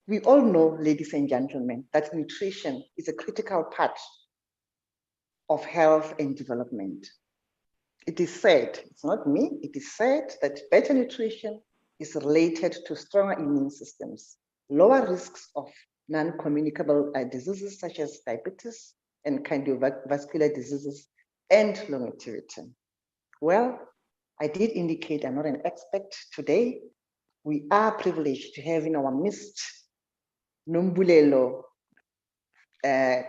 We all know, ladies and gentlemen, that nutrition is a critical part of health and development. It is said, it's not me, it is said that better nutrition is related to stronger immune systems, lower risks of non-communicable diseases such as diabetes and cardiovascular diseases, and longevity. Well, I did indicate I'm not an expert today. We are privileged to have in our midst Nombulelo,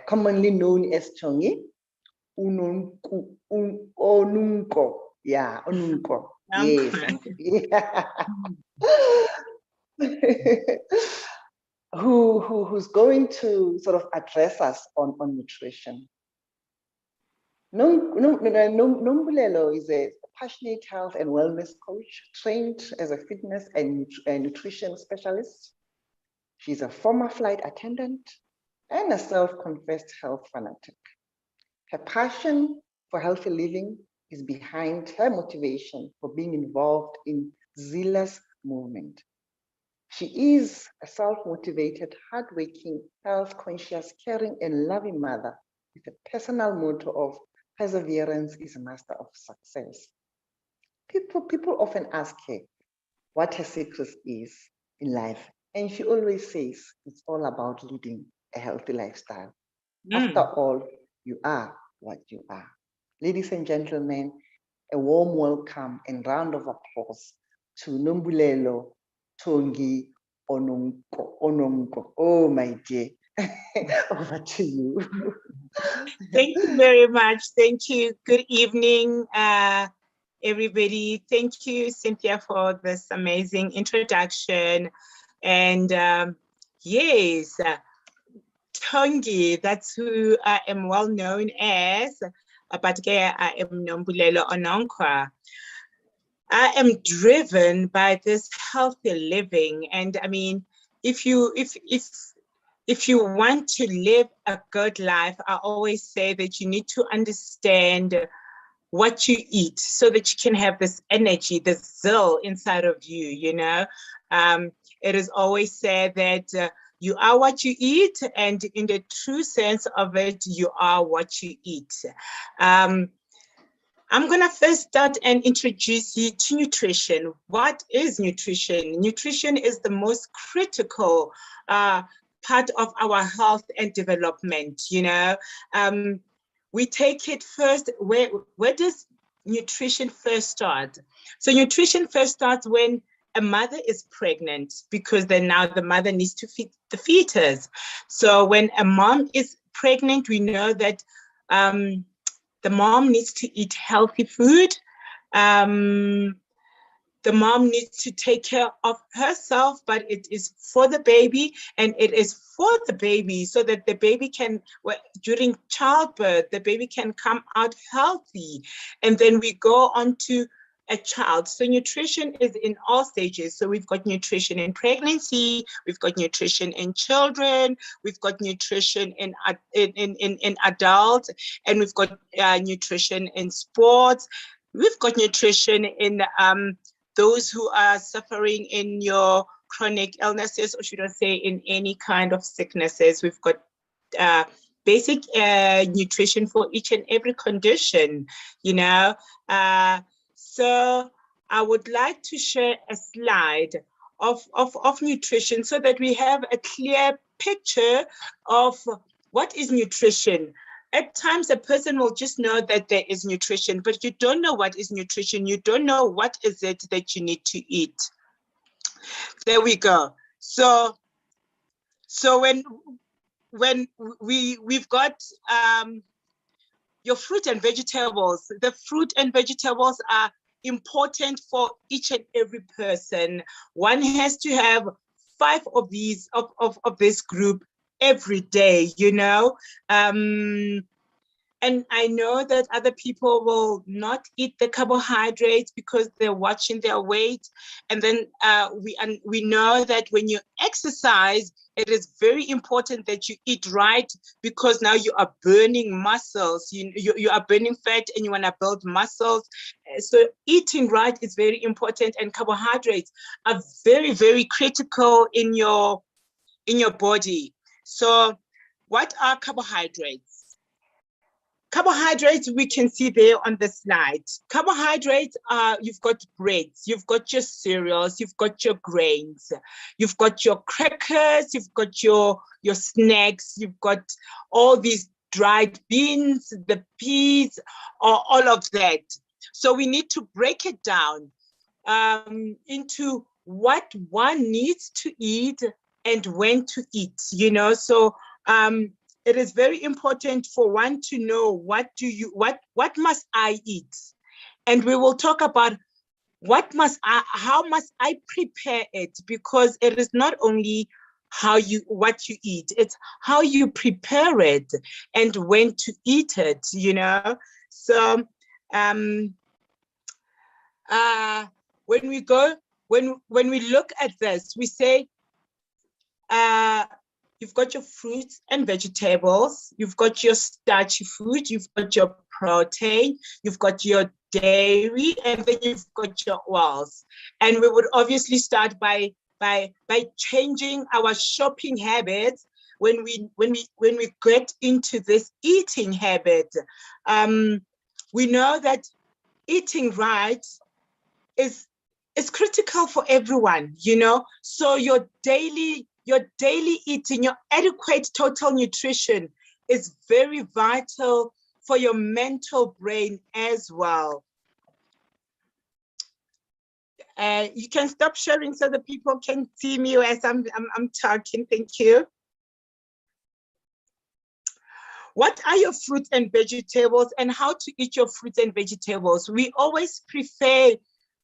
commonly known as Thongi, Onunkwo. Yeah, Onunkwo. Yes. Who's going to sort of address us on nutrition. Nombulelo is a passionate health and wellness coach trained as a fitness and nutrition specialist. She's a former flight attendant and a self-confessed health fanatic. Her passion for healthy living is behind her motivation for being involved in Zila's movement. She is a self-motivated, hardworking, health-conscious, caring, and loving mother with a personal motto of perseverance is a master of success. People often ask her what her secret is in life, and she always says it's all about leading a healthy lifestyle. After all, you are what you are. Ladies and gentlemen, a warm welcome and round of applause to Nombulelo Thongi Onunkwo. Oh, my dear. Over to you. Thank you very much. Thank you. Good evening, everybody. Thank you, Cynthia, for this amazing introduction. And yes, Thongi, that's who I am well known as, but I am Nombulelo Onunkwo. I am driven by this healthy living. And I mean, if you want to live a good life, I always say that you need to understand what you eat so that you can have this energy, this zeal inside of you, you know. It is always said that you are what you eat, and in the true sense of it, you are what you eat. I'm going to first start and introduce you to nutrition. What is nutrition? Nutrition is the most critical part of our health and development, you know. We take it first, where does nutrition first start? So nutrition first starts when a mother is pregnant, because then now the mother needs to feed the fetus. So when a mom is pregnant, we know that the mom needs to eat healthy food. The mom needs to take care of herself, but it is for the baby, and it is for the baby so that the baby can, during childbirth, the baby can come out healthy. And then we go on to a child. So nutrition is in all stages. So we've got nutrition in pregnancy, we've got nutrition in children, we've got nutrition in adults, and we've got nutrition in sports. We've got nutrition in those who are suffering in your chronic illnesses, or should I say in any kind of sicknesses. We've got basic nutrition for each and every condition, you know. So I would like to share a slide of nutrition so that we have a clear picture of what is nutrition. At times, a person will just know that there is nutrition, but you don't know what is nutrition. You don't know what is it that you need to eat. There we go. So when we've got your fruit and vegetables, the fruit and vegetables are important for each and every person. One has to have 5 of these of this group every day, you know. And I know that other people will not eat the carbohydrates because they're watching their weight. And then we know that when you exercise, it is very important that you eat right, because now you are burning muscles. You are burning fat and you want to build muscles. So eating right is very important, and carbohydrates are very, very critical in your in your body. So what are carbohydrates? Carbohydrates, we can see there on the slide. Carbohydrates are, you've got breads, you've got your cereals, you've got your grains, you've got your crackers, you've got your snacks, you've got all these dried beans, the peas, or all of that. So we need to break it down into what one needs to eat and when to eat, you know. So it is very important for one to know what must I eat, and we will talk about how must I prepare it, because it is not only what you eat, it's how you prepare it and when to eat it, you know. So when we look at this, we say you've got your fruits and vegetables, you've got your starchy food, you've got your protein, you've got your dairy, and then you've got your oils. And we would obviously start by changing our shopping habits when we get into this eating habit. We know that eating right is critical for everyone, you know. So your daily eating, your adequate total nutrition is very vital for your mental brain as well. You can stop sharing so that people can see me as I'm talking. Thank you. What are your fruits and vegetables, and how to eat your fruits and vegetables? We always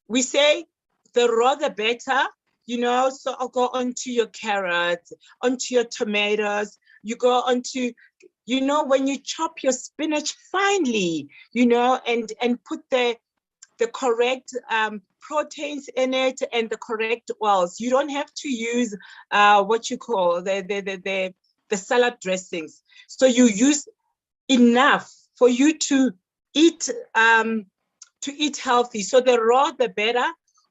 we say the raw the better, you know. So I'll go onto your carrots, onto your tomatoes, you go onto, you know, when you chop your spinach finely, you know, and put the correct proteins in it and the correct oils. You don't have to use what you call the salad dressings. So you use enough for you to eat healthy. So the raw the better.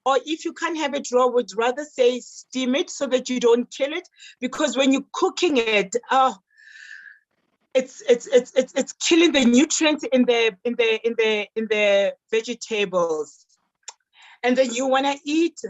Or if you can't have it raw, would rather say steam it so that you don't kill it, because when you're cooking it, it's killing the nutrients in the vegetables. And then you want to eat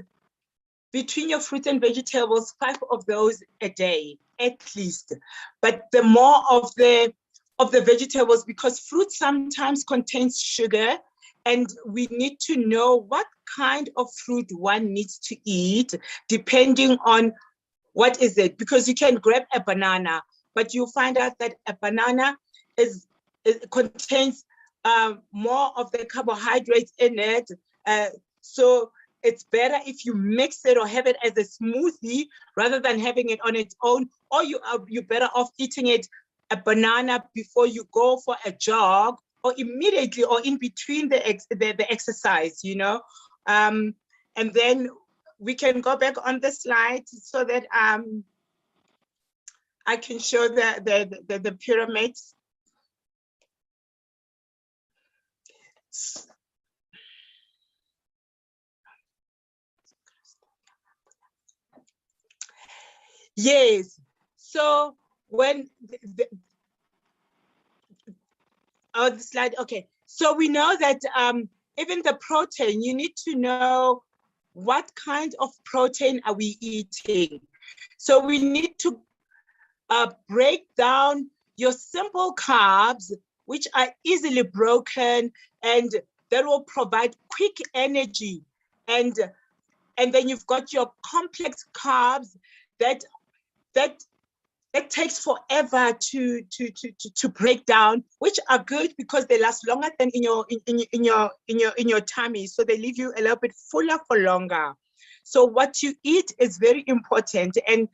between your fruits and vegetables 5 of those a day at least. But the more of the vegetables, because fruit sometimes contains sugar, and we need to know what kind of fruit one needs to eat depending on what is it. Because you can grab a banana, but you find out that a banana contains more of the carbohydrates in it. So it's better if you mix it or have it as a smoothie rather than having it on its own. Or you're better off eating a banana before you go for a jog, or immediately, or in between the exercise, you know. And then we can go back on the slide so that I can show the pyramids. Yes. So when the slide, okay. So we know that even the protein, you need to know what kind of protein are we eating. So we need to break down your simple carbs, which are easily broken, and that will provide quick energy. And then you've got your complex carbs that takes forever to break down, which are good because they last longer than in your tummy. So they leave you a little bit fuller for longer. So what you eat is very important, and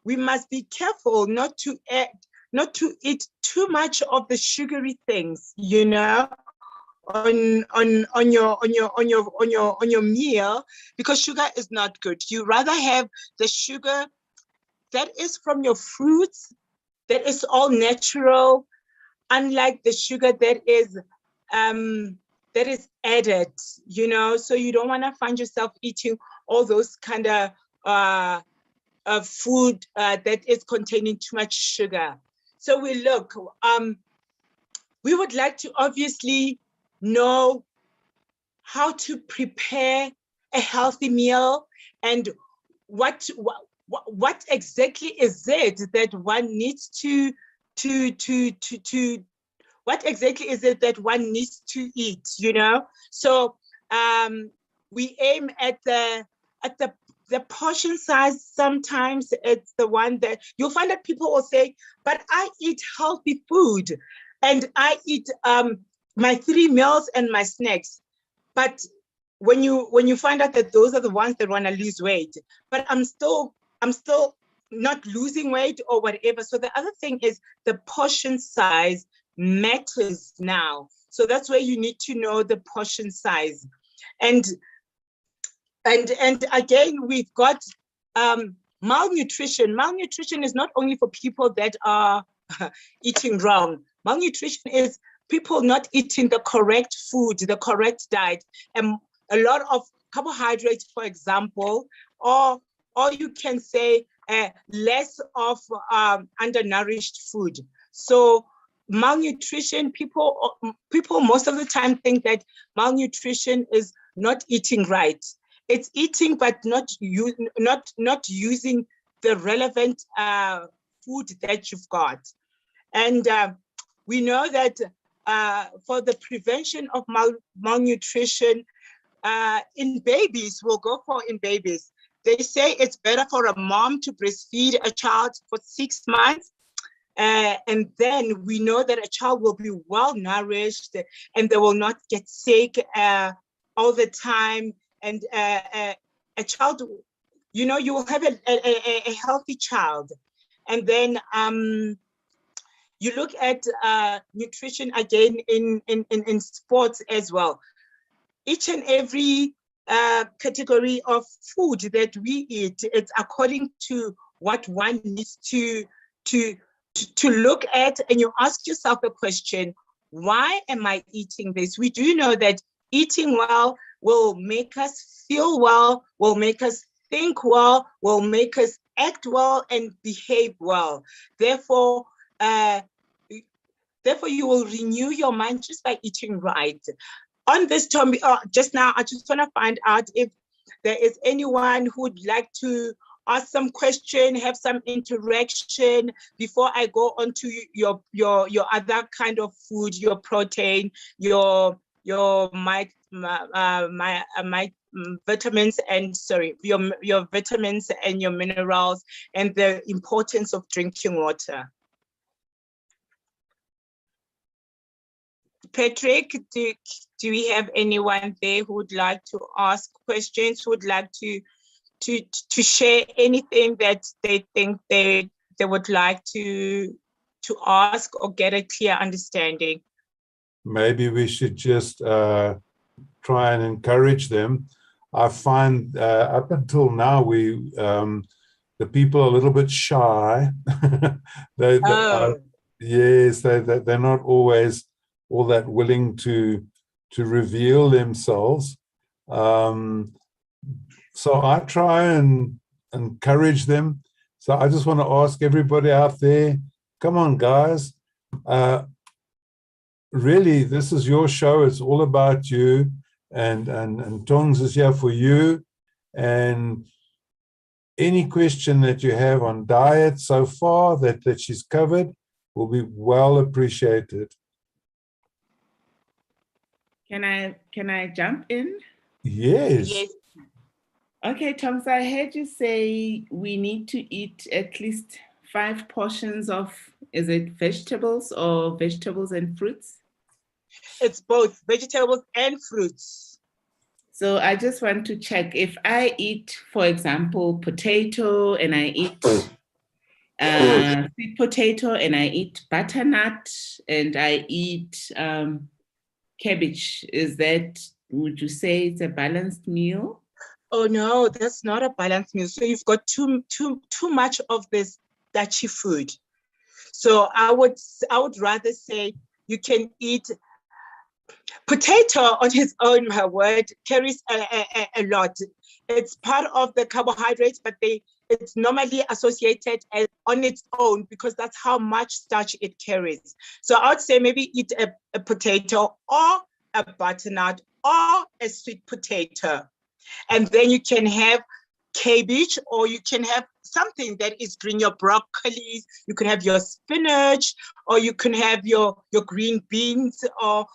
we must be careful not to eat too much of the sugary things, you know, on your meal, because sugar is not good. You rather have the sugar that is from your fruits, that is all natural, unlike the sugar that is added, you know. So you don't want to find yourself eating all those kind of food that is containing too much sugar. So we look, we would like to obviously know how to prepare a healthy meal and what exactly is it that one needs what exactly is it that one needs to eat, you know? So we aim at the portion size. Sometimes it's the one that you'll find that people will say, but I eat healthy food and I eat my 3 meals and my snacks. But when you find out that those are the ones that want to lose weight, but I'm still not losing weight or whatever. So the other thing is the portion size matters now. So that's where you need to know the portion size. And again, we've got malnutrition. Malnutrition is not only for people that are eating wrong. Malnutrition is people not eating the correct food, the correct diet, and a lot of carbohydrates, for example, or you can say less of undernourished food. So malnutrition, people most of the time think that malnutrition is not eating right. It's eating but not using the relevant food that you've got. And we know that for the prevention of malnutrition in babies, they say it's better for a mom to breastfeed a child for 6 months. And then we know that a child will be well nourished and they will not get sick all the time. And a child, you know, you will have a healthy child. And then you look at nutrition again in sports as well. Each and every category of food that we eat, it's according to what one needs to look at. And you ask yourself a question, why am I eating this? We do know that eating well will make us feel well, will make us think well, will make us act well and behave well. Therefore, you will renew your mind just by eating right. On this topic, just now, I just want to find out if there is anyone who would like to ask some question, have some interaction before I go on to your other kind of food, your protein, your vitamins and your vitamins and your minerals and the importance of drinking water. Patrick, do we have anyone there who would like to ask questions, who would like to share anything that they think they would like to ask or get a clear understanding? Maybe we should just try and encourage them. I find up until now the people are a little bit shy. Yes, they're not always all that willing to reveal themselves. So I try and encourage them. So I just want to ask everybody out there, come on, guys. Really, this is your show. It's all about you. And Tongs is here for you. And any question that you have on diet so far that she's covered will be well appreciated. Can I jump in? Yes. Yes. Okay, Tom, so I heard you say we need to eat at least 5 portions of, is it vegetables or vegetables and fruits? It's both vegetables and fruits. So I just want to check, if I eat, for example, potato and I eat sweet potato and I eat butternut and I eat cabbage, would you say it's a balanced meal? Oh no, that's not a balanced meal. So you've got too much of this starchy food. So I would rather say you can eat potato on its own. My word carries a lot. It's part of the carbohydrates, but they it's normally associated as on its own because that's how much starch it carries. So I would say maybe eat a potato or a butternut or a sweet potato. And then you can have cabbage, or you can have something that is green, your broccoli, you can have your spinach, or you can have your green beans or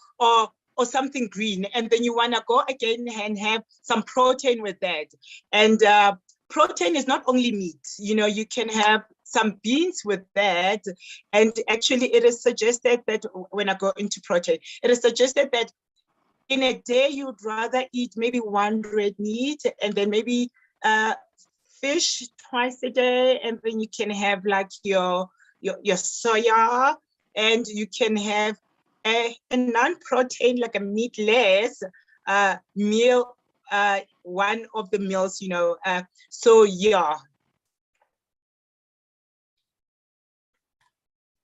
something green. And then you want to go again and have some protein with that. And protein is not only meat, you know, you can have some beans with that. And actually it is suggested that when I go into protein, it is suggested that in a day, you'd rather eat maybe one red meat and then maybe fish twice a day. And then you can have like your soya, and you can have a non-protein, like a meatless meal, one of the meals, you know. So yeah.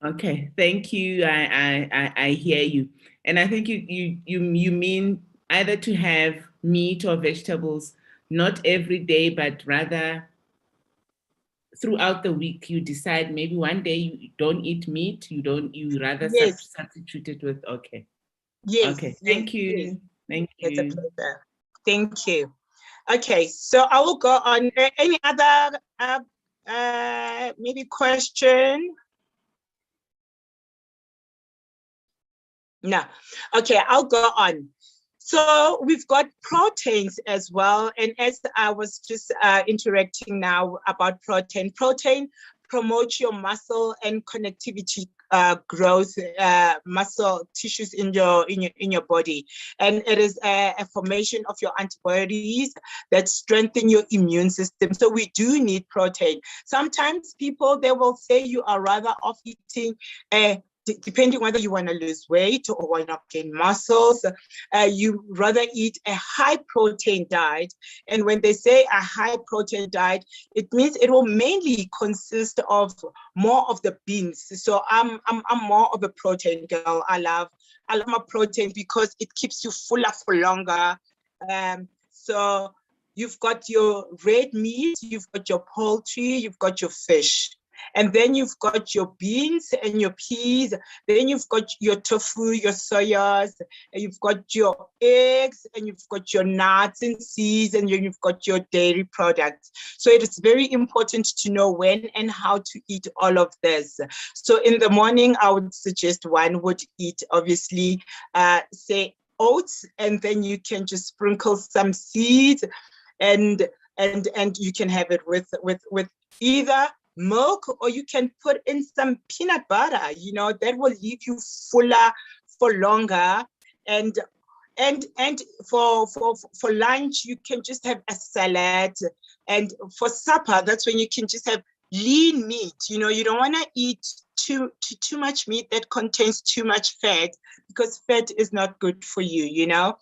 Okay, thank you. I hear you. And I think you mean either to have meat or vegetables, not every day, but rather throughout the week. You decide maybe one day you don't eat meat, you rather Yes. substitute it with, okay. Yes. Okay, yes, thank you. yes. Thank It's you. a pleasure. Thank you. Okay, so I will go on. Any other maybe question? No. Okay, I'll go on. So we've got proteins as well. And as I was just interacting now about protein promotes your muscle and connectivity growth, muscle tissues in your body. And it is a formation of your antibodies that strengthen your immune system. So we do need protein. Sometimes people, they will say you are rather off eating depending whether you want to lose weight or want to gain muscles, you rather eat a high protein diet. And when they say a high protein diet, it means it will mainly consist of more of the beans. So I'm more of a protein girl. I love my protein because it keeps you fuller for longer. So you've got your red meat, you've got your poultry, you've got your fish. And then you've got your beans and your peas. Then you've got your tofu, your soyas, and you've got your eggs, and you've got your nuts and seeds, and then you've got your dairy products. So it is very important to know when and how to eat all of this. So in the morning, I would suggest one would eat, obviously, say oats, and then you can just sprinkle some seeds, and you can have it with either milk, or you can put in some peanut butter, you know, that will leave you fuller for longer. And for lunch, you can just have a salad. And for supper, that's when you can just have lean meat. You know, you don't want to eat too much meat that contains too much fat, because fat is not good for you, you know.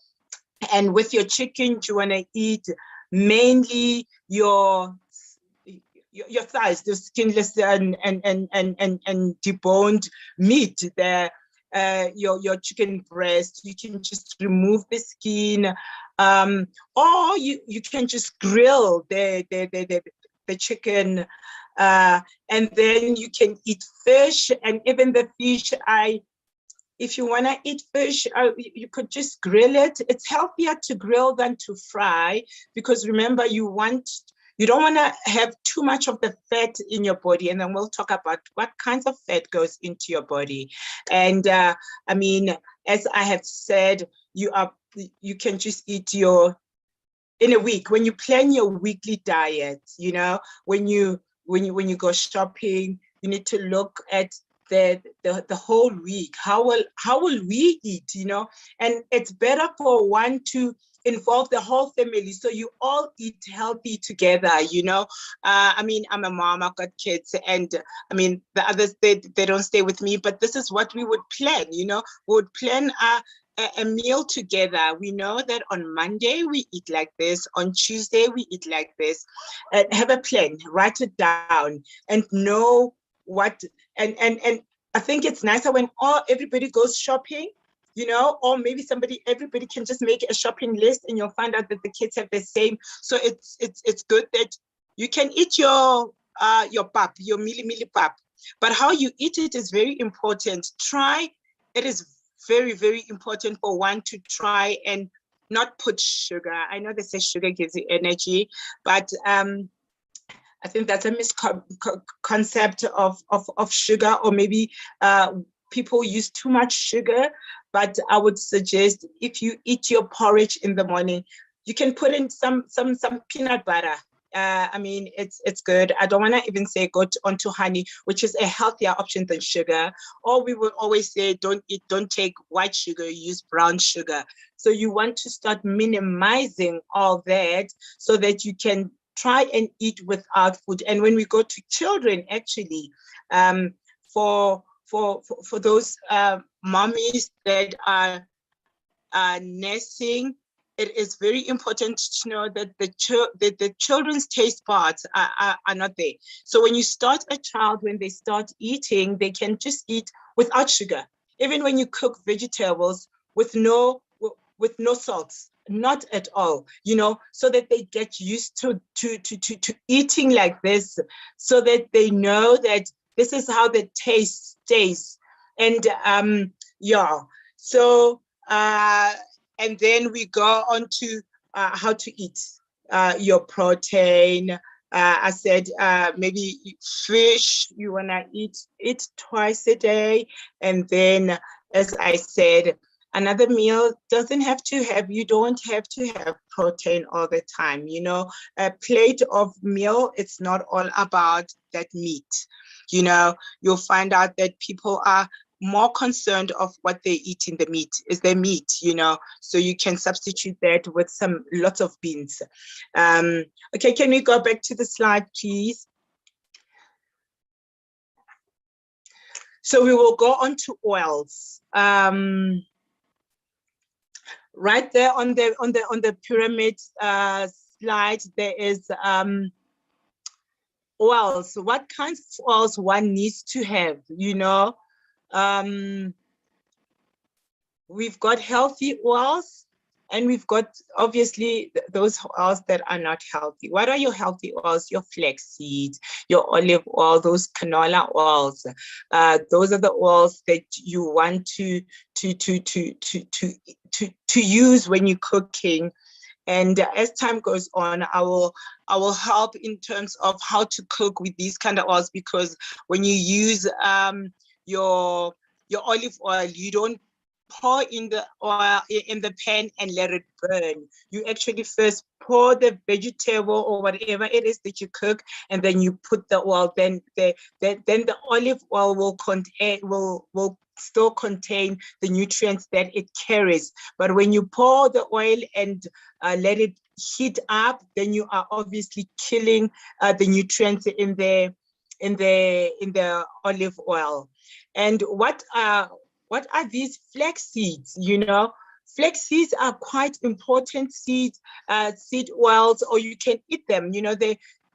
And with your chicken, you want to eat mainly your thighs, the skinless and deboned meat, your chicken breast. You can just remove the skin, or you can just grill the chicken, and then you can eat fish. And even the fish, if you want to eat fish, you could just grill it. It's healthier to grill than to fry, because remember, you don't want to have too much of the fat in your body. And then we'll talk about what kinds of fat goes into your body. And I mean, as I have said, you can just eat in a week, when you plan your weekly diet, you know, when you go shopping, you need to look at the whole week. How will we eat, you know? And it's better for one to involve the whole family, so you all eat healthy together, you know. I mean, I'm a mom, I've got kids, and I mean, the others, they don't stay with me, but this is what we would plan, you know. We would plan a meal together. We know that on Monday we eat like this, on Tuesday we eat like this. Have a plan, write it down, and know what, and I think it's nicer when everybody goes shopping, you know, or maybe everybody can just make a shopping list, and you'll find out that the kids have the same. So it's good that You can eat your pap, your mili pap, but how you eat it is very important. It is very, very important for one to try and not put sugar. I know they say sugar gives you energy, but I think that's a misconcept of sugar, or maybe people use too much sugar. But I would suggest, if you eat your porridge in the morning, you can put in some peanut butter. I mean, it's good. I don't want to even say go onto honey, which is a healthier option than sugar. Or we will always say don't take white sugar, use brown sugar. So you want to start minimizing all that so that you can try and eat without food. And when we go to children, actually, for those mommies that are nursing, it is very important to know that the children's taste buds are not there. So when you start a child, when they start eating, they can just eat without sugar. Even when you cook vegetables with no salts, not at all, so that they get used to eating like this, so that they know that this is how the taste stays. And so and then we go on to how to eat your protein. I said maybe fish, you want to eat it twice a day. And then, as I said, another meal doesn't have to have, you don't have to have protein all the time. A plate of meal, it's not all about that meat. You'll find out that people are more concerned of what they eat in the meat, is their meat, so you can substitute that with lots of beans. Okay, can we go back to the slide, please? So we will go on to oils. Right there on the pyramid slide, there is oils. What kinds of oils one needs to have, we've got healthy oils, and we've got obviously those oils that are not healthy. What are your healthy oils? Your flax seeds, your olive oil, those canola oils. Those are the oils that you want to use when you're cooking. And as time goes on, I will help in terms of how to cook with these kind of oils, because when you use your olive oil, you don't pour in the oil in the pan and let it burn. You actually first pour the vegetable or whatever it is that you cook, and then you put the oil. Then the olive oil will still contain the nutrients that it carries. But when you pour the oil and let it heat up, then you are obviously killing the nutrients in the olive oil. And what are these flax seeds? Flax seeds are quite important seeds, seed oils, or you can eat them.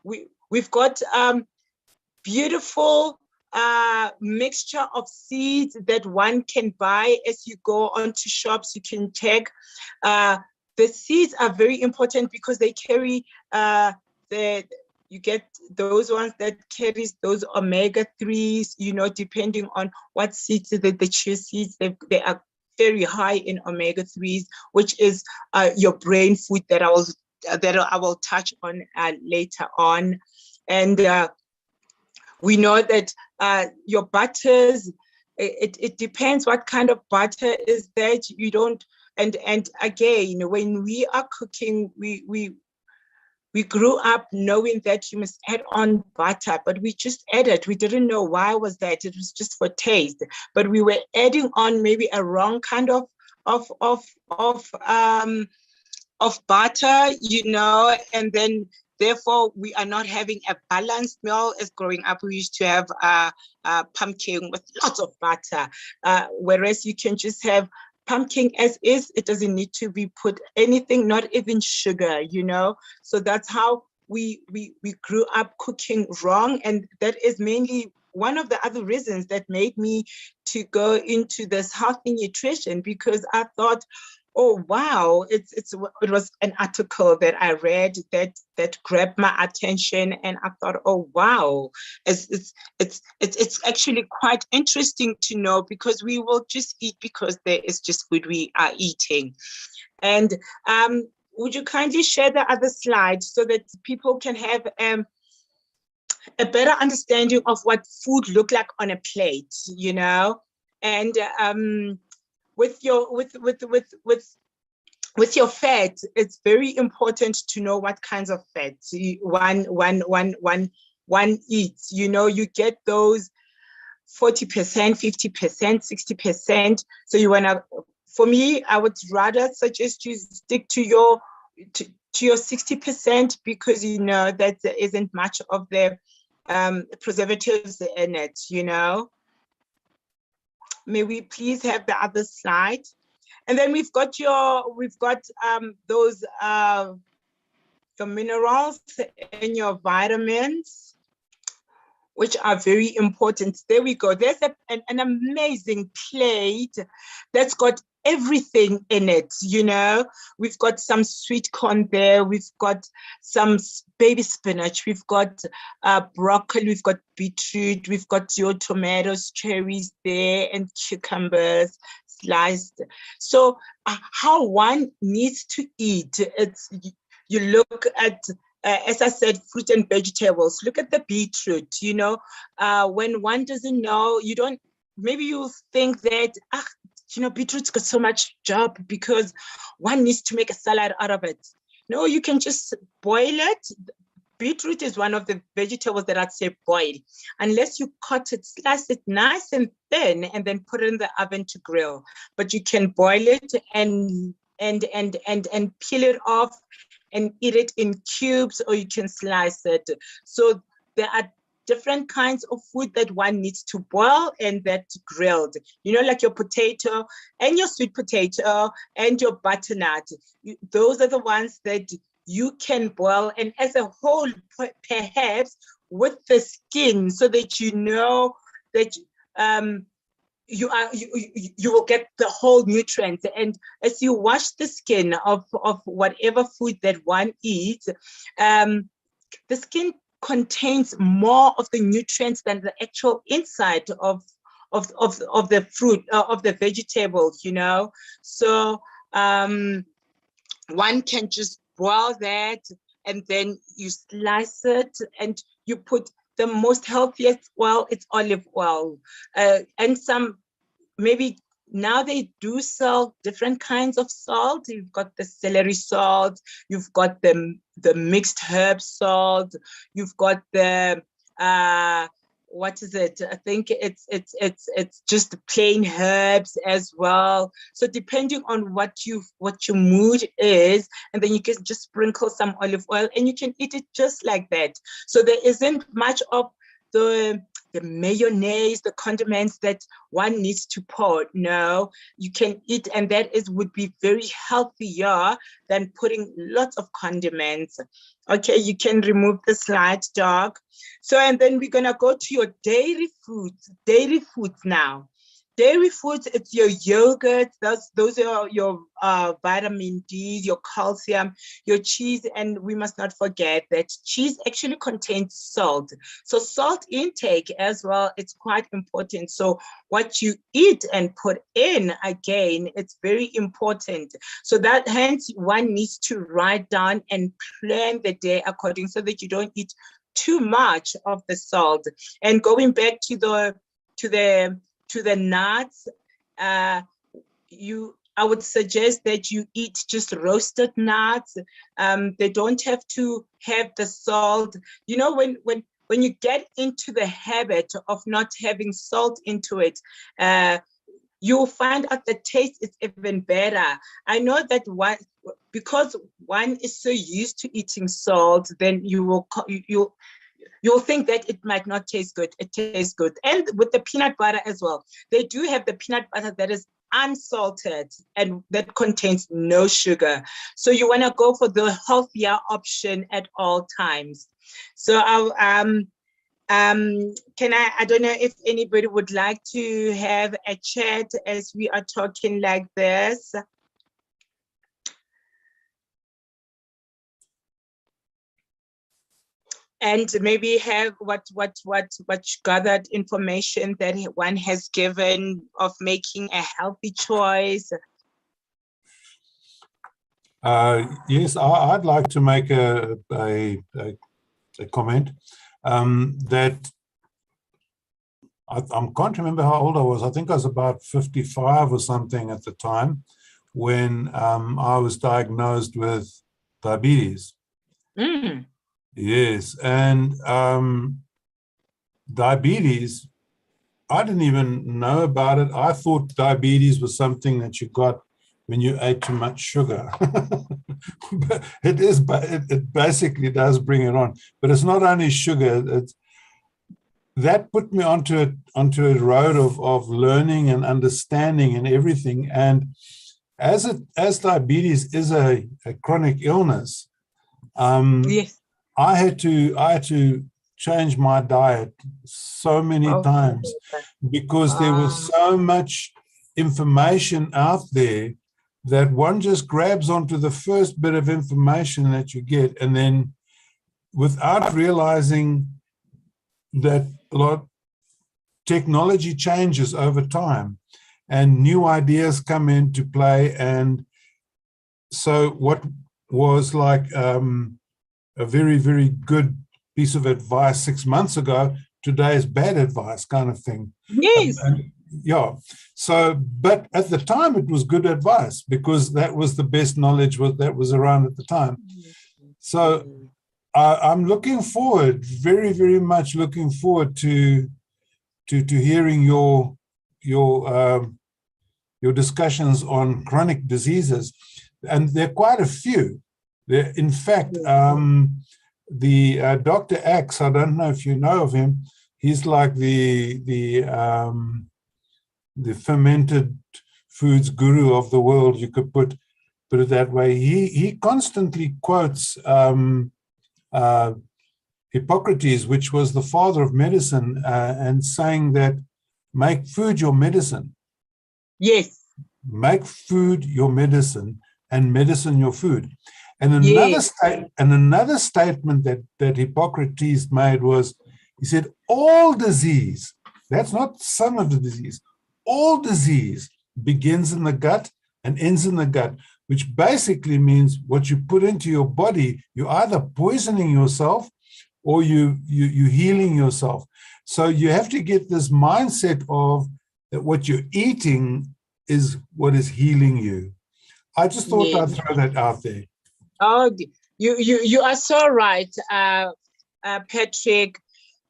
We've got beautiful mixture of seeds that one can buy as you go onto shops. You can check. The seeds are very important because they carry you get those ones that carries those omega-3s, depending on what seeds, the chia seeds, they are very high in omega-3s, which is your brain food that I will touch on later on. And we know that your butters, it depends what kind of butter is that. You don't, and again, when we are cooking, we grew up knowing that you must add on butter, but we just added. We didn't know why was that. It was just for taste, but we were adding on maybe a wrong kind of butter, and then therefore we are not having a balanced meal. As growing up, we used to have pumpkin with lots of butter, whereas you can just have pumpkin as is. It doesn't need to be put anything, not even sugar, So that's how we grew up cooking wrong. And that is mainly one of the other reasons that made me to go into this healthy nutrition, because I thought, Oh wow! It was an article that I read that grabbed my attention, and I thought, oh wow, it's actually quite interesting to know, because we will just eat because there is just food we are eating. And would you kindly share the other slide so that people can have a better understanding of what food look like on a plate, you know? And with your fat, it's very important to know what kinds of fats one eats. You know, you get those 40%, 50%, 60%. So you wanna, for me, I would rather suggest you stick to your 60%, because you know that there isn't much of the preservatives in it, you know. May we please have the other slide? And then we've got those the minerals and your vitamins, which are very important. There we go. There's an amazing plate that's got everything in it, you know. We've got some sweet corn there. We've got some baby spinach. We've got broccoli. We've got beetroot. We've got your tomatoes, cherries there, and cucumbers sliced. So how one needs to eat, you look at, as I said, fruit and vegetables. Look at the beetroot, you know. When one doesn't know, maybe you think that, you know, beetroot's got so much job because one needs to make a salad out of it. No, you can just boil it. Beetroot is one of the vegetables that I'd say boil, unless you cut it, slice it nice and thin, and then put it in the oven to grill. But you can boil it and peel it off and eat it in cubes, or you can slice it. So there are different kinds of food that one needs to boil and that grilled. You know, like your potato and your sweet potato and your butternut. Those are the ones that you can boil, and as a whole, perhaps with the skin, so that you know that you will get the whole nutrients. And as you wash the skin of whatever food that one eats, the skin contains more of the nutrients than the actual inside of the fruit, of the vegetables, you know. So one can just boil that, and then you slice it, and you put the most healthiest oil, it's olive oil, and some, maybe now they do sell different kinds of salt. You've got the celery salt, you've got the mixed herb salt, you've got the what is it? I think it's just plain herbs as well. So depending on what your mood is, and then you can just sprinkle some olive oil and you can eat it just like that. So there isn't much of the mayonnaise, the condiments that one needs to pour. No, you can eat, and that would be very healthier than putting lots of condiments. Okay, you can remove the slide, dog. So, and then we're gonna go to your dairy foods now. Dairy foods, it's your yogurt, those are your vitamin D, your calcium, your cheese, and we must not forget that cheese actually contains salt. So salt intake as well, it's quite important. So what you eat and put in, again, it's very important. So that hence one needs to write down and plan the day according, so that you don't eat too much of the salt. And going back to the nuts, I would suggest that you eat just roasted nuts. They don't have to have the salt. You know, when you get into the habit of not having salt into it, you'll find out the taste is even better. I know that because one is so used to eating salt, then you'll think that it might not taste good. It tastes good. And with the peanut butter as well, they do have the peanut butter that is unsalted and that contains no sugar. So you want to go for the healthier option at all times. So I don't know if anybody would like to have a chat as we are talking like this. and maybe have what gathered information that one has given of making a healthy choice. Yes, I'd like to make a comment that I can't remember how old I was. I think I was about 55 or something at the time when I was diagnosed with diabetes. Mm. Yes, and diabetes, I didn't even know about it. I thought diabetes was something that you got when you ate too much sugar. But it basically does bring it on. But it's not only sugar. That put me onto a road of learning and understanding and everything. And as diabetes is a chronic illness, Yes. I had to change my diet so many times because there was so much information out there that one just grabs onto the first bit of information that you get, and then without realizing that a lot technology changes over time and new ideas come into play. And so what was like a very, very good piece of advice 6 months ago, today is bad advice kind of thing. Yes. Yeah. So, but at the time it was good advice because that was the best knowledge that was around at the time. So I'm looking forward, very, very much looking forward to hearing your discussions on chronic diseases, and there are quite a few. There, in fact, the Dr. Axe, I don't know if you know of him. He's like the fermented foods guru of the world. You could put it that way. He constantly quotes Hippocrates, which was the father of medicine, and saying that make food your medicine. Yes. Make food your medicine and medicine your food. And another statement that Hippocrates made was, he said, all disease, that's not some of the disease, all disease begins in the gut and ends in the gut, which basically means what you put into your body, you're either poisoning yourself or you're healing yourself. So you have to get this mindset of that what you're eating is what is healing you. I just thought I'd throw that out there. Oh, you are so right, Patrick.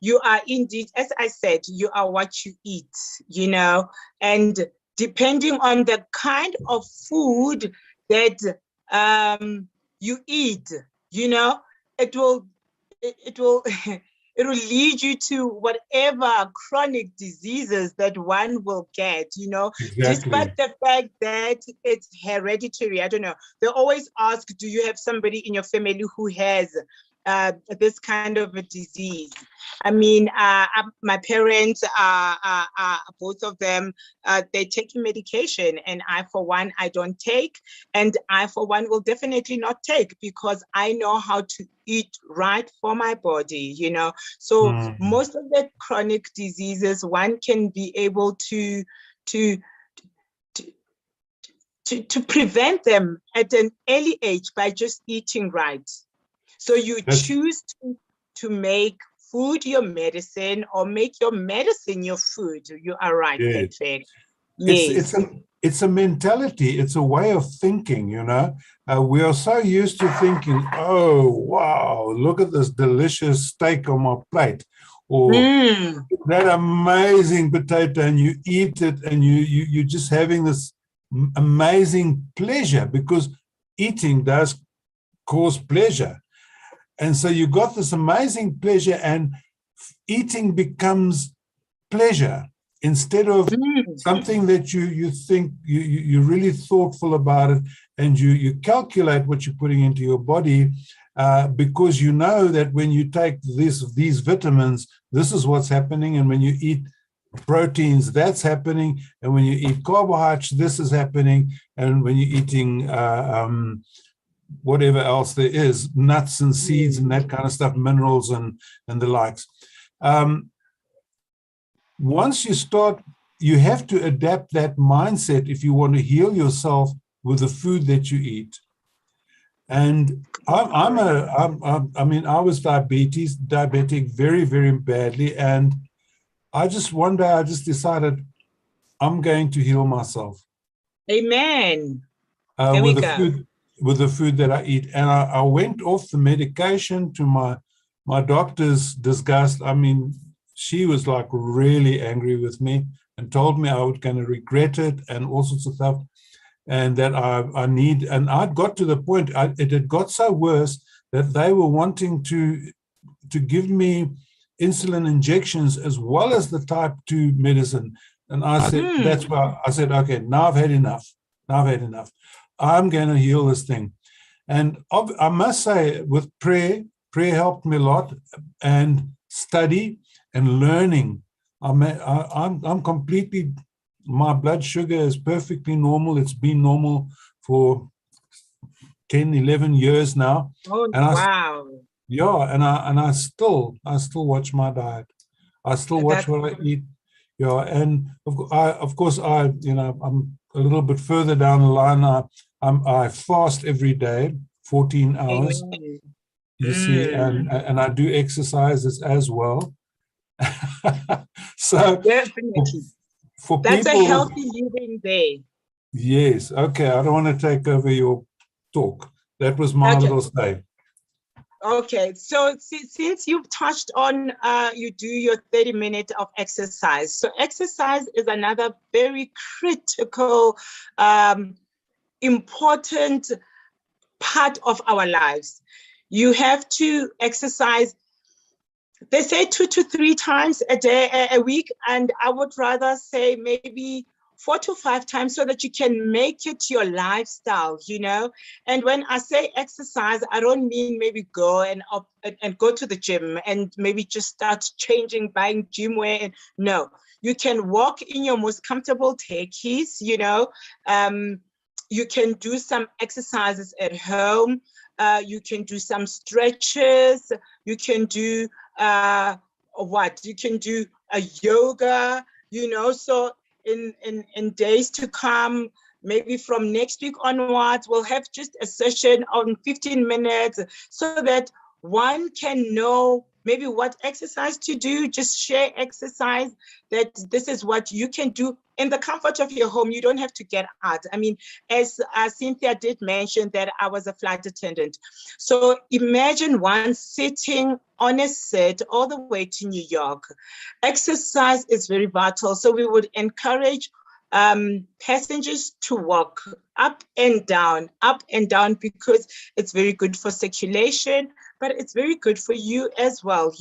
You are indeed, as I said, you are what you eat, you know, and depending on the kind of food that you eat, you know, it will it will lead you to whatever chronic diseases that one will get, you know, despite the fact that it's hereditary. I don't know. They always ask, do you have somebody in your family who has this kind of a disease? I mean, my parents are both of them, they're taking medication, and I, for one, I don't take, and I, for one, will definitely not take because I know how to eat right for my body, you know. So most of the chronic diseases, one can be able to prevent them at an early age by just eating right. So you choose to make food your medicine or make your medicine your food. You are right, Patrick. Yes. It's a mentality. It's a way of thinking, you know. We are so used to thinking, oh, wow, look at this delicious steak on my plate. Or that amazing potato, and you eat it and you're just having this amazing pleasure because eating does cause pleasure. And so you got this amazing pleasure, and eating becomes pleasure instead of something that you think you're really thoughtful about it, and you calculate what you're putting into your body because you know that when you take these vitamins, this is what's happening, and when you eat proteins, that's happening, and when you eat carbohydrates, this is happening, and when you're eating whatever else there is, nuts and seeds and that kind of stuff, minerals and the likes. Once you start, you have to adapt that mindset if you want to heal yourself with the food that you eat. And I was diabetic very, very badly. And one day I just decided I'm going to heal myself. Amen. With the food that I eat. And I went off the medication, to my doctor's disgust. I mean, she was like really angry with me and told me I was going to regret it and all sorts of stuff. And that and I'd got to the point, it had got so worse that they were wanting to give me insulin injections as well as the type 2 medicine. And I said, that's why I said, okay, now I've had enough. I'm going to heal this thing. And I must say, with prayer helped me a lot, and study and learning. I'm completely, my blood sugar is perfectly normal. It's been normal for 10, 11 years now. Oh, and wow. And I still watch my diet. I still watch what I eat. Yeah, and of course, I'm a little bit further down the line. I fast every day, 14 hours. Amen. You see, and I do exercises as well. So definitely, that's people, a healthy living day. Yes. Okay. I don't want to take over your talk. That was my little say. Okay, so since you've touched on you do your 30 minutes of exercise. So exercise is another very critical, important part of our lives. You have to exercise, they say 2 to 3 times a week, and I would rather say maybe 4 to 5 times, so that you can make it your lifestyle, And when I say exercise, I don't mean maybe go and go to the gym and maybe just start buying gym wear. And no, you can walk in your most comfortable techies, you can do some exercises at home. You can do some stretches. You can do You can do a yoga, So in days to come, maybe from next week onwards, we'll have just a session on 15 minutes so that one can know maybe what exercise to do, just share exercise, that this is what you can do in the comfort of your home. You don't have to get out. I mean, as Cynthia did mention that I was a flight attendant. So imagine one sitting on a set all the way to New York. Exercise is very vital. So we would encourage passengers to walk up and down, because it's very good for circulation, but it's very good for you as well,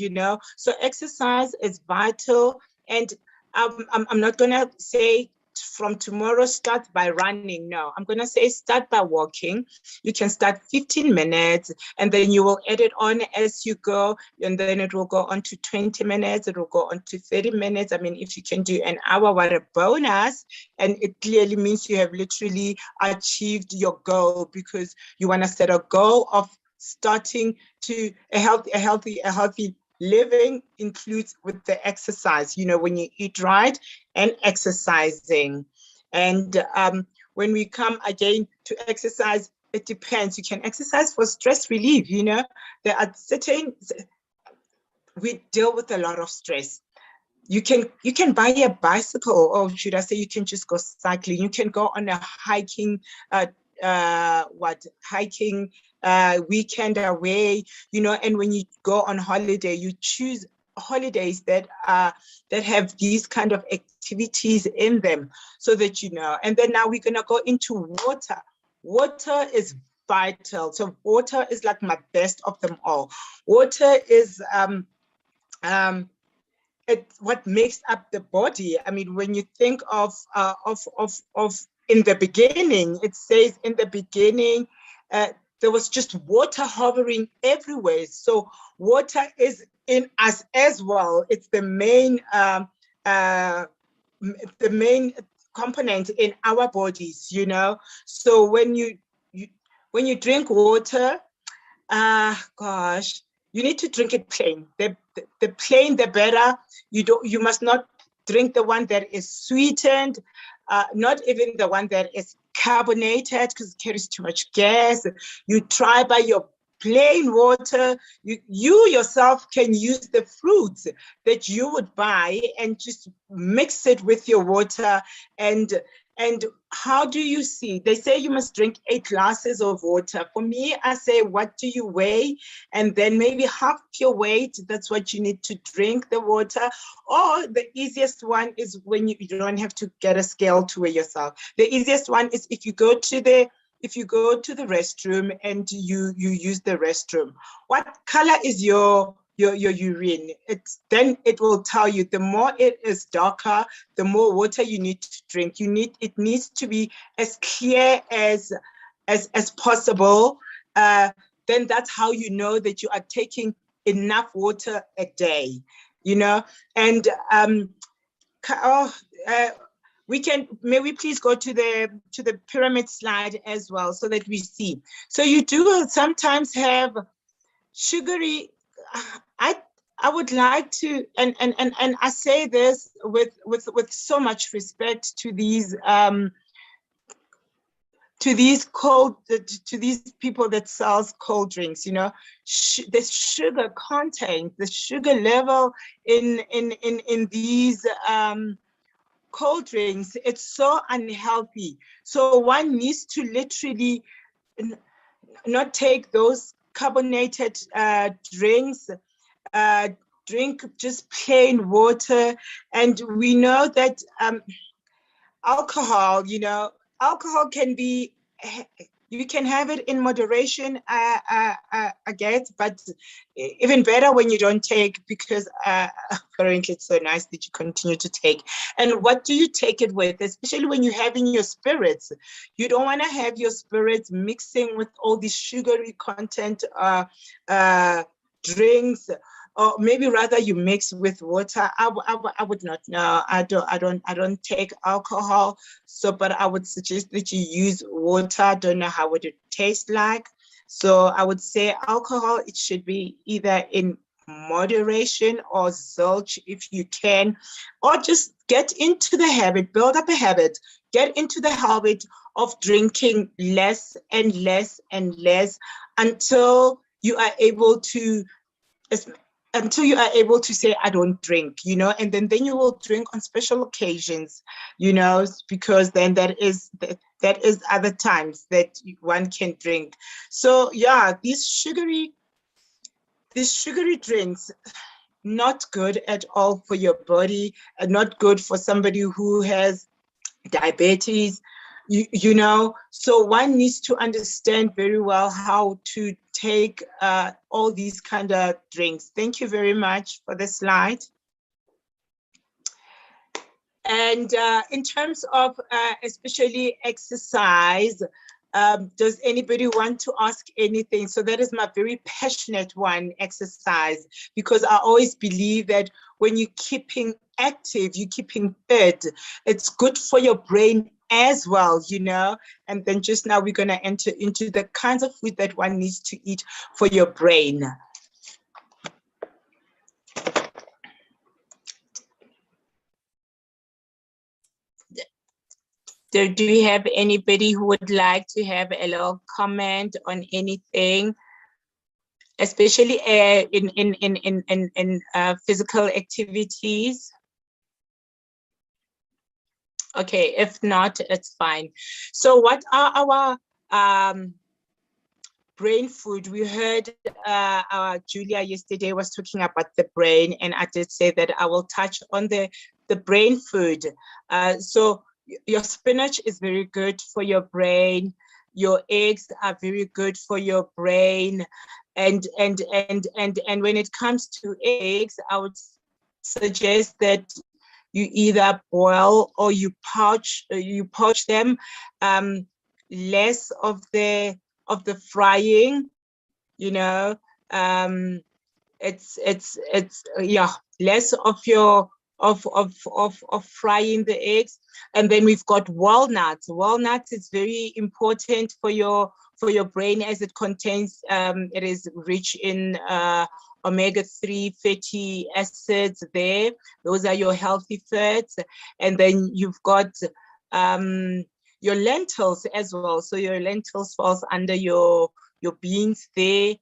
So exercise is vital. And I'm not going to say from tomorrow start by running. No, I'm going to say start by walking. You can start 15 minutes and then you will add it on as you go. And then it will go on to 20 minutes. It will go on to 30 minutes. I mean, if you can do an hour, what a bonus. And it clearly means you have literally achieved your goal, because you want to set a goal of starting to a healthy living includes with the exercise, when you eat right and exercising. And when we come again to exercise, it depends. You can exercise for stress relief, There are we deal with a lot of stress. You can buy a bicycle, or should I say you can just go cycling. You can go on a hiking, weekend away, and when you go on holiday, you choose holidays that have these kind of activities in them, so that And then now we're gonna go into water. Water is vital. So water is like my best of them all. Water is what makes up the body. I mean, when you think of in the beginning, it says in the beginning, there was just water hovering everywhere. So water is in us as well. It's the main component in our bodies, So when when you drink water, gosh, you need to drink it plain. The plain, the better. You must not drink the one that is sweetened, not even the one that is carbonated, because it carries too much gas. You try by your plain water. You yourself can use the fruits that you would buy and just mix it with your water. And how do you see? They say you must drink 8 glasses of water. For me, I say, what do you weigh? And then maybe half your weight, that's what you need to drink the water. Or the easiest one is when you don't have to get a scale to weigh yourself. The easiest one is if you go to the restroom and you use the restroom. What color is your urine? Then it will tell you. The more it is darker, the more water you need to drink. It needs to be as clear as possible. Then that's how you know that you are taking enough water a day. And may we please go to the pyramid slide as well, so that we see. So you do sometimes have sugary. I would like to, and I say this with so much respect to these people that sells cold drinks. The sugar content, the sugar level in these cold drinks, it's so unhealthy. So one needs to literally not take those carbonated drinks, drink just plain water. And we know that alcohol can be, you can have it in moderation, I get, but even better when you don't take, because apparently it's so nice that you continue to take. And what do you take it with? Especially when you're having your spirits. You don't want to have your spirits mixing with all these sugary content drinks, or maybe rather you mix with water. I would not know. I don't take alcohol, but I would suggest that you use water. I don't know how would it taste like. So I would say alcohol, it should be either in moderation or zilch if you can, or just get into the habit, build up a habit, get into the habit of drinking less and less and less until you are able to say, I don't drink, and then you will drink on special occasions, because then that is other times that one can drink. So yeah, these sugary drinks, not good at all for your body, and not good for somebody who has diabetes, so one needs to understand very well how to take all these kind of drinks. Thank you very much for the slide. And in terms of especially exercise, does anybody want to ask anything? So that is my very passionate one, exercise, because I always believe that when you're keeping active, you're keeping fit, it's good for your brain as well, and then just now we're going to enter into the kinds of food that one needs to eat for your brain. Do you have anybody who would like to have a little comment on anything, especially in physical activities? Okay, if not, it's fine. So what are our brain food? We heard Julia yesterday was talking about the brain, and I did say that I will touch on the brain food. So your spinach is very good for your brain. Your eggs are very good for your brain. And when it comes to eggs, I would suggest that you either boil or you poach them, less of the frying, it's less of your of frying the eggs. And then we've got walnuts. Walnuts is very important for your your brain, as it contains, it is rich in omega-3 fatty acids there. Those are your healthy fats. And then you've got your lentils as well. So your lentils falls under your beans there.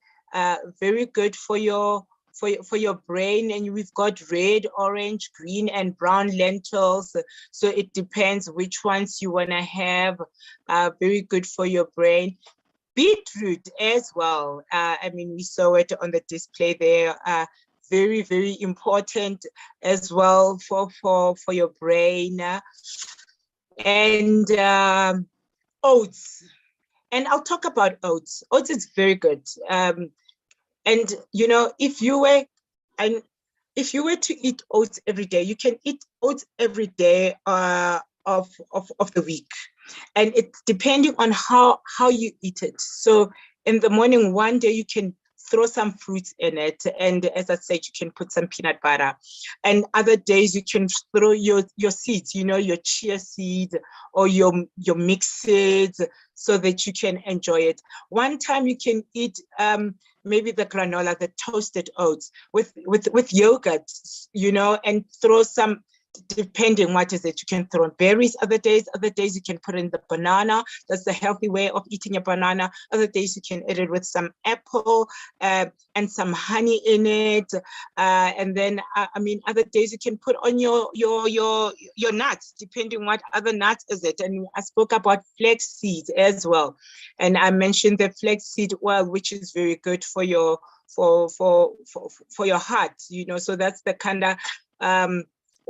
Very good for your brain. And we've got red, orange, green, and brown lentils. So it depends which ones you want to have. Very good for your brain. Beetroot as well. I mean, we saw it on the display there. Very, very important as well for your brain. And oats. And I'll talk about oats. Oats is very good. And you know, if you were to eat oats every day, you can eat oats every day of the week. And it's depending on how you eat it. So in the morning, one day you can throw some fruits in it. And as I said, you can put some peanut butter. And other days you can throw your seeds, you know, your chia seeds or your mixed seeds, so that you can enjoy it. One time you can eat maybe the granola, the toasted oats with yogurt, you know, and throw some, depending what is it, you can throw in berries. Other days you can put in the banana. That's the healthy way of eating a banana. Other days you can eat it with some apple and some honey in it. And then I mean, other days you can put on your nuts, depending what other nuts is it. And I spoke about flax seeds as well, and I mentioned the flax seed oil, which is very good for your heart, you know. So that's the kind of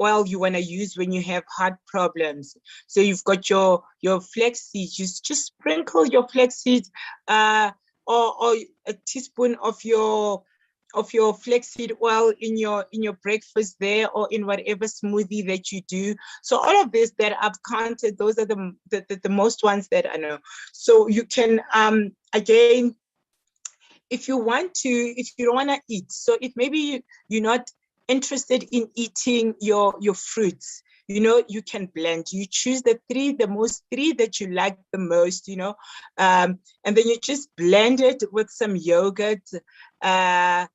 oil you want to use when you have heart problems. So you've got your flax seeds. You just sprinkle your flax seeds or a teaspoon of your flaxseed oil in your breakfast there, or in whatever smoothie that you do. So all of this that I've counted, those are the most ones that I know. So you can again, if you don't want to eat, so if maybe you're not interested in eating your fruits, you know, you can blend. You choose the three that you like the most, you know, and then you just blend it with some yogurt. And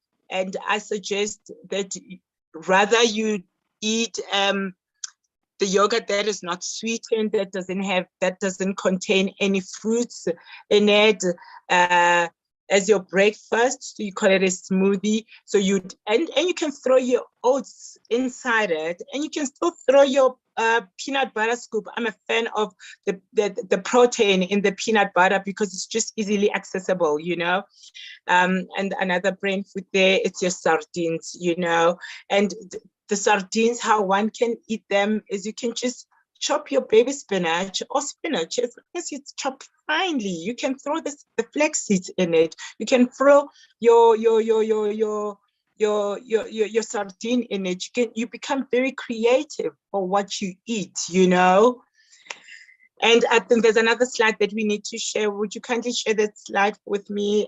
I suggest that rather you eat the yogurt that is not sweetened, that doesn't contain any fruits in it, as your breakfast. So you call it a smoothie. So you can throw your oats inside it, and you can still throw your peanut butter scoop. I'm a fan of the protein in the peanut butter because it's just easily accessible, you know. And another brain food there, it's your sardines, you know. And the sardines, how one can eat them is you can just chop your baby spinach or spinach, as long as it's chopped finely. You can throw the flax seeds in it. You can throw your sardine in it. You become very creative for what you eat, you know. And I think there's another slide that we need to share. Would you kindly share that slide with me,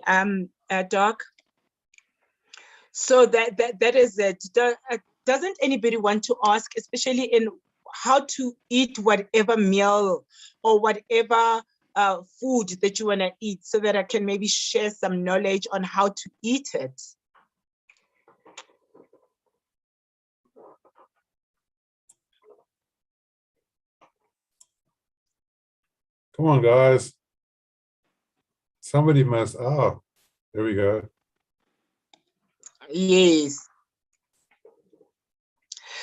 Doc? So that is it. Doesn't anybody want to ask, especially in how to eat whatever meal or whatever food that you want to eat, so that I can maybe share some knowledge on how to eat it? Come on, guys. Somebody must. Oh, there we go. Yes.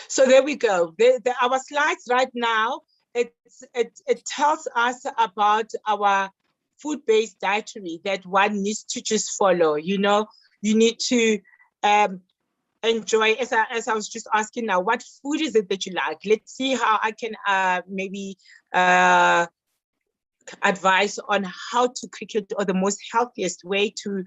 So there we go. Our slides right now, it tells us about our food-based dietary that one needs to just follow. You know, you need to enjoy, as I was just asking now, what food is it that you like? Let's see how I can maybe advice on how to cook it, or the most healthiest way to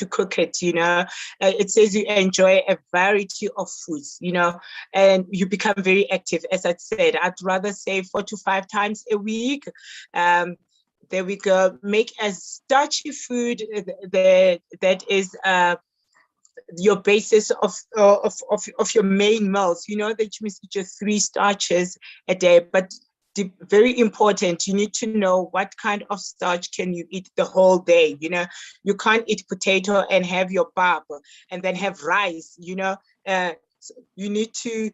cook it. You know, it says you enjoy a variety of foods, you know, and you become very active. As I said, I'd rather say 4 to 5 times a week. There we go. Make a starchy food that is your basis of your main meals. You know, that you must eat your 3 starches a day, but very important. You need to know what kind of starch can you eat the whole day. You know, you can't eat potato and have your pap and then have rice. You know, you need to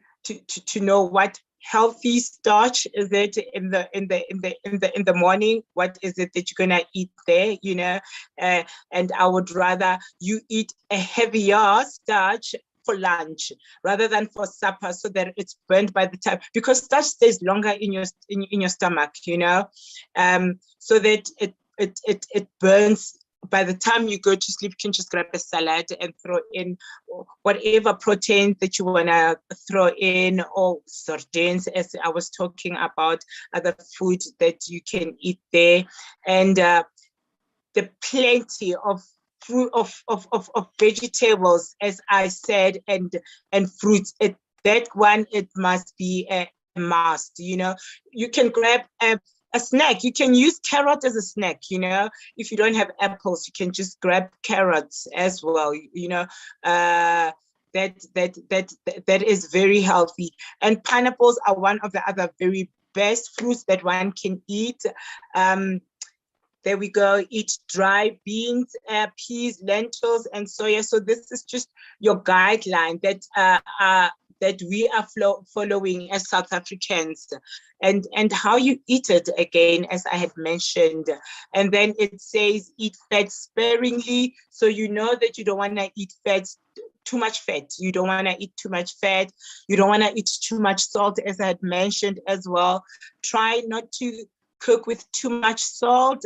know what healthy starch is it in the morning. What is it that you're gonna eat there? You know, and I would rather you eat a heavier starch for lunch rather than for supper, so that it's burnt by the time, because starch stays longer in your stomach, you know, so that it burns. By the time you go to sleep, you can just grab a salad and throw in whatever protein that you want to throw in, or sardines, as I was talking about, other food that you can eat there. And the plenty of fruit, of vegetables, as I said, and fruits. That one, it must be a must. You know, you can grab a snack. You can use carrot as a snack. You know, if you don't have apples, you can just grab carrots as well. You know, that is very healthy. And pineapples are one of the other very best fruits that one can eat. There we go. Eat dry beans, peas, lentils, and soya. So this is just your guideline that we are following as South Africans, and how you eat it, again, as I had mentioned. And then it says eat fat sparingly. So you know that you don't want to eat too much fat. You don't want to eat too much fat. You don't want to eat too much salt, as I had mentioned as well. Try not to cook with too much salt.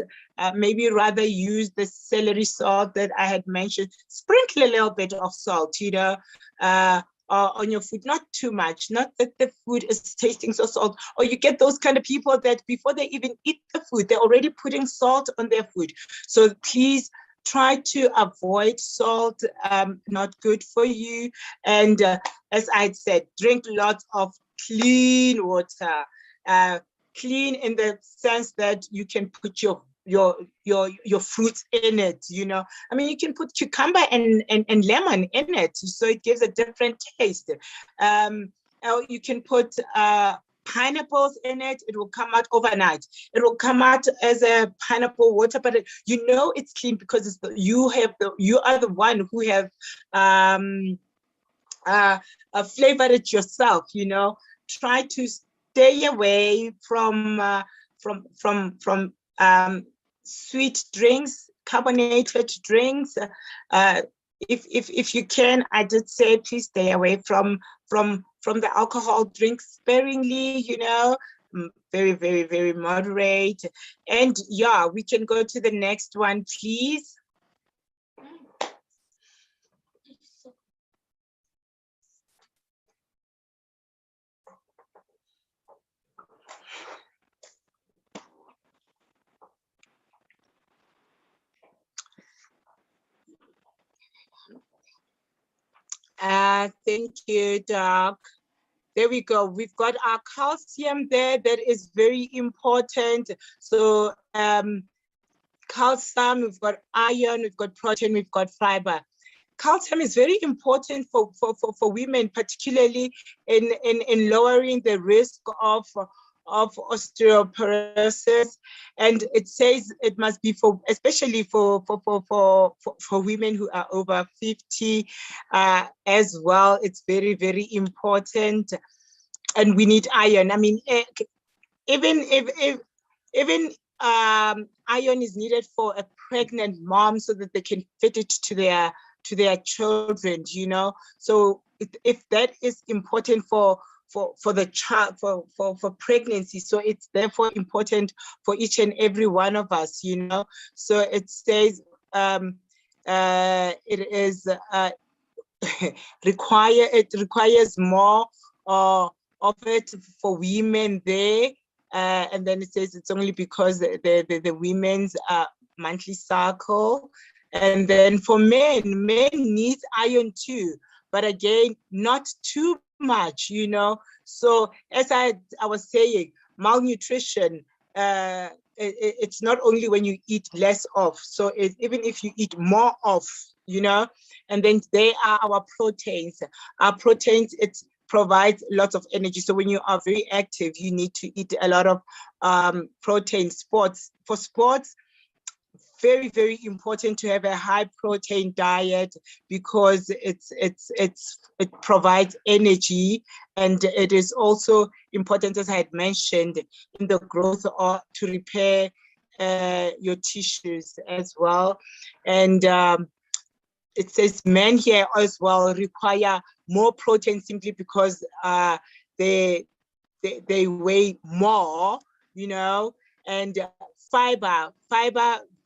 Maybe rather use the celery salt that I had mentioned. Sprinkle a little bit of salt, you know, on your food, not too much, not that the food is tasting so salt. Or you get those kind of people that before they even eat the food, they're already putting salt on their food. So please try to avoid salt, not good for you. And as I had said, drink lots of clean water. Clean in the sense that you can put your fruits in it, you know. I mean, you can put cucumber and lemon in it, so it gives a different taste. Or you can put pineapples in it. It will come out overnight. It will come out as a pineapple water, but you know it's clean because you are the one who have flavored it yourself. You know, try to stay away from sweet drinks, carbonated drinks. If you can, I did say please stay away from the alcohol. Drink sparingly, you know, very, very, very moderate. And yeah, we can go to the next one, please. Thank you, Doc. There we go. We've got our calcium there. That is very important. So calcium, we've got iron, we've got protein, we've got fiber. Calcium is very important for women, particularly in lowering the risk of osteoporosis. And it says it must be especially for women who are over 50 as well. It's very, very important. And we need iron. I mean, even iron is needed for a pregnant mom so that they can fit it to their children, you know. So if that is important for the child, for pregnancy, so it's therefore important for each and every one of us, you know. So it says it is it requires more of it for women there, and then it says it's only because the women's monthly cycle. And then for men need iron too, but again, not too much, you know. So as I was saying, malnutrition, it's not only when you eat less of, so even if you eat more of, you know. And then they are our proteins. Our proteins, it's provides lots of energy. So when you are very active, you need to eat a lot of protein. For sports, very, very important to have a high protein diet, because it provides energy, and it is also important, as I had mentioned, in the growth or to repair your tissues as well. And it says men here as well require more protein simply because they weigh more, you know. And fiber,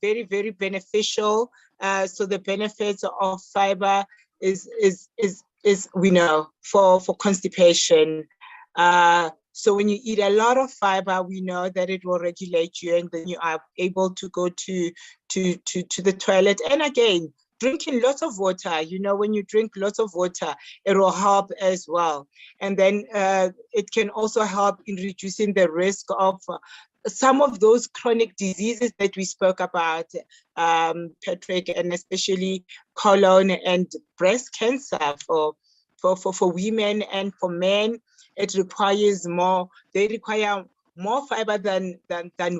very, very beneficial. So the benefits of fiber is we know for constipation. So when you eat a lot of fiber, we know that it will regulate you, and then you are able to go to the toilet. And again, drinking lots of water, you know, when you drink lots of water, it will help as well. And then it can also help in reducing the risk of some of those chronic diseases that we spoke about, Patrick, and especially colon and breast cancer for women. And for men, it requires more. They require more fiber than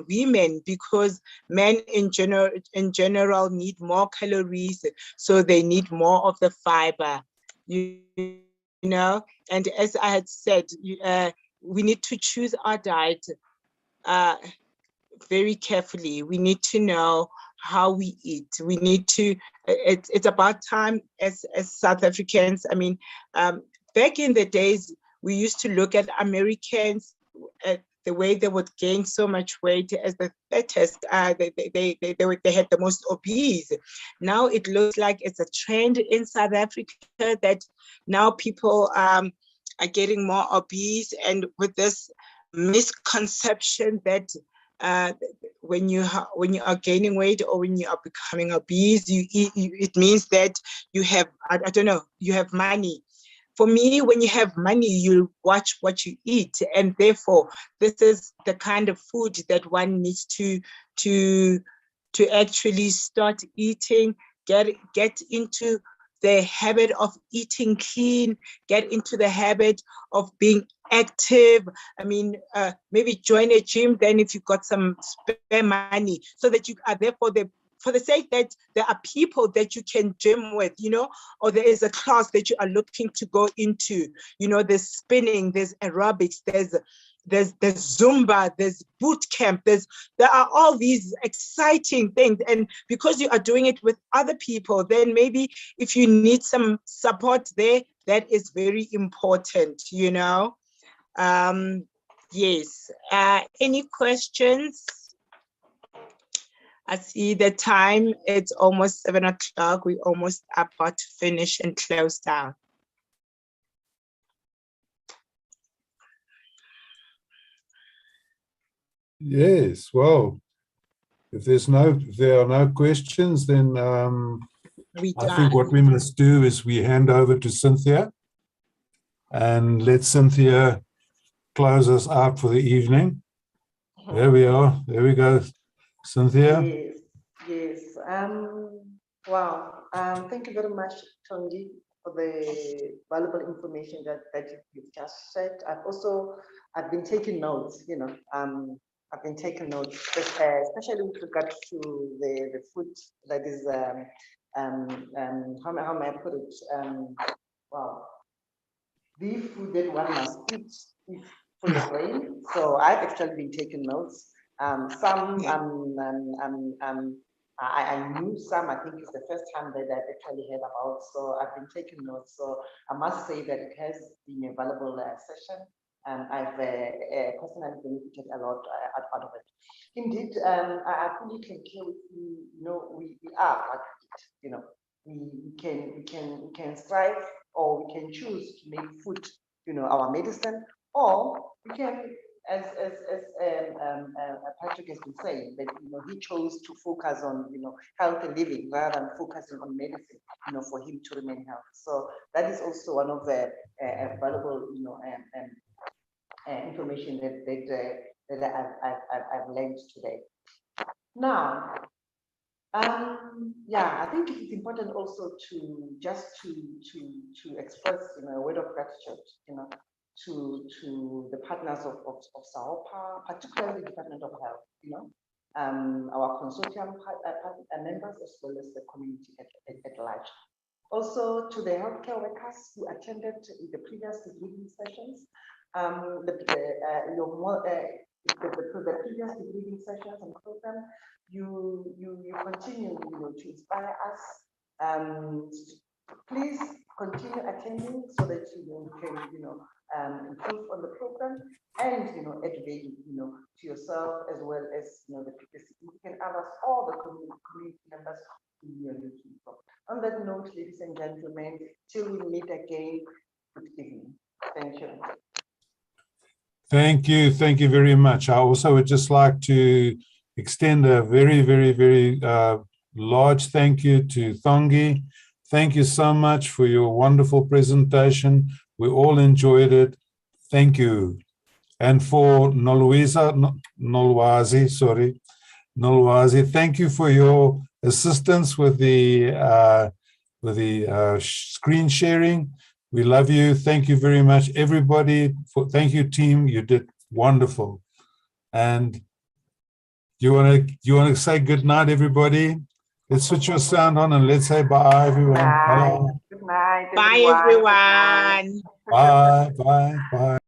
women, because men in general need more calories, so they need more of the fiber, you know. And as I had said, we need to choose our diet very carefully. We need to know how we eat. We need to, it's about time as South Africans. I mean, back in the days, we used to look at Americans, the way they would gain so much weight as the fattest. They had the most obese. Now it looks like it's a trend in South Africa that now people are getting more obese, and with this misconception that when you are gaining weight or when you are becoming obese, you eat. It means that you have, I don't know, you have money. For me, when you have money, you watch what you eat, and therefore, this is the kind of food that one needs to actually start eating. Get into the habit of eating clean. Get into the habit of being active. I mean, maybe join a gym then if you've got some spare money, so that you are there for the sake that there are people that you can gym with, you know, or there is a class that you are looking to go into. You know, there's spinning, there's aerobics, there's Zumba, there's boot camp, there are all these exciting things. And because you are doing it with other people, then maybe if you need some support there, that is very important, you know. Yes. Any questions? I see the time, it's almost 7 o'clock. We almost about to finish and close down. Yes, well, if there are no questions, then I think what we must do is we hand over to Cynthia and let Cynthia close us out for the evening. There we are. There we go. Cynthia. Yes. Wow. Thank you very much, Thongi, for the valuable information that you've just shared. I've been taking notes, you know. I've been taking notes, especially with regard to the food that is how may I put it? Wow. The food that one must eat is for the brain. So I've actually been taking notes. I knew some. I think it's the first time that I've actually heard about. So I've been taking notes. So I must say that it has been a valuable session, and I've personally benefited a lot out of it. Indeed, I fully concur with you. You know, we are what we eat. You know, we can strive, or we can choose to make food, you know, our medicine, or we can, as Patrick has been saying, that, you know, he chose to focus on, you know, healthy living rather than focusing on medicine, you know, for him to remain healthy. So that is also one of the valuable, you know, information that, I've learned today. Now, I fully concur with you. You know, we are what we eat. You know, we can strive, or we can choose to make food, you know, our medicine, or we can focus on, you know, healthy living rather than focusing on medicine, you know, for him to remain healthy. So that is also one of the valuable information that I've learned today. Now, Yeah, I think it's important also to just to express, a word of gratitude, to the partners of SAOPA, particularly the Department of Health, our consortium members as well as the community at large. Also to the healthcare workers who attended the previous debriefing sessions, the previous debriefing sessions and program. You continue, to inspire us. Please continue attending so that you can, improve on the program and add value, to yourself as well as the significant others, all the community members who you are looking for. On that note, ladies and gentlemen, till we meet again, good evening. Thank you. Thank you. Thank you very much. I also would just like to extend a very, very, very large thank you to Thongi. Thank you so much for your wonderful presentation. We all enjoyed it. Thank you. And for Nolwazi, thank you for your assistance with the screen sharing. We love you. Thank you very much, everybody. Thank you, team. You did wonderful. And you want to say good night, everybody? Let's switch your sound on and let's say bye, everyone. Bye. Good night. Bye, everyone. Bye. Bye. Bye.